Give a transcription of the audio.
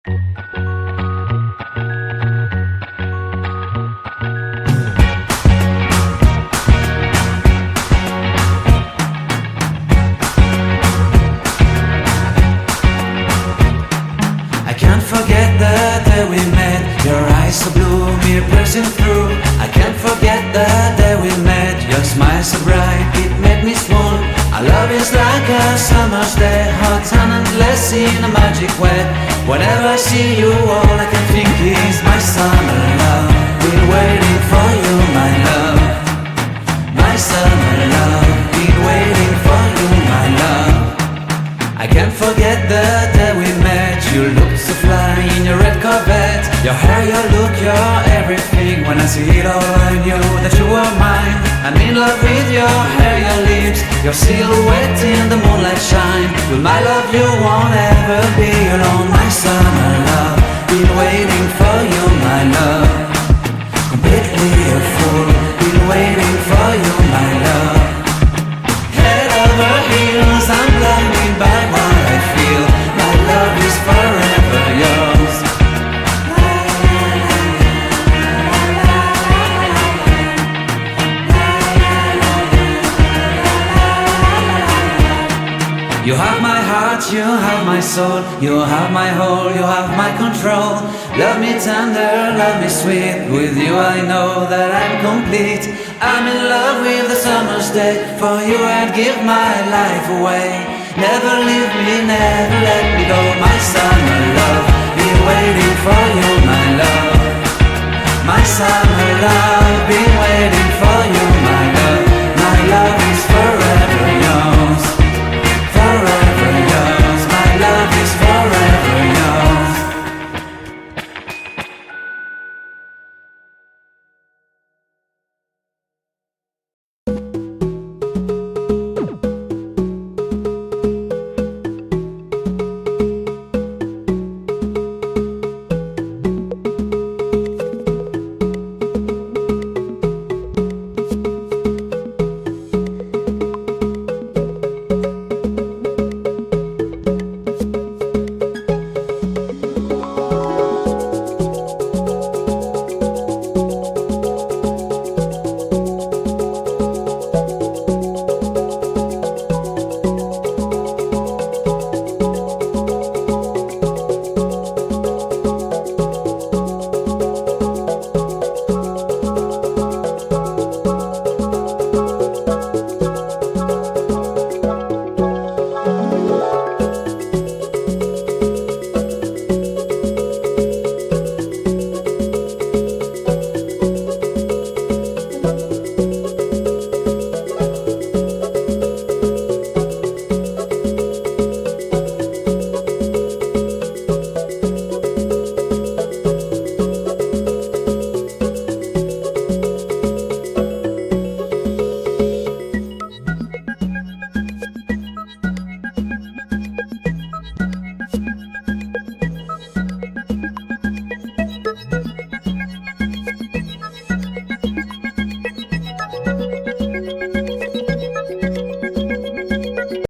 I can't forget the day we met. Your eyes so blue, me piercing through. I can't forget the day we met. Your smile so bright, it made me swoon. Our love is like a summer's day, hot and endless in a magic way. Whenever I see you, all I can think is my summer love. Been waiting for you, my love. My summer love. Been waiting for you, my love. I can't forget the day we met. You looked so fly in your red Corvette. Your hair, your look, your everything. When I see it all, I knew that you were mine. I'm in love with your hair, your lips, your silhouette in the moonlight shine. With my love you won't ever be alone. My summer love, been waiting for you, my love. Completely a fool, been waiting for you, my love. Head over heels, I'm blinded by what I feel. My love is forever yours. You have my heart, you have my soul. You have my whole, you have my control. Love me tender, love me sweet. With you I know that I'm complete. I'm in love with the summer's day. For you I'd give my life away. Never leave me, never let me go. My summer love,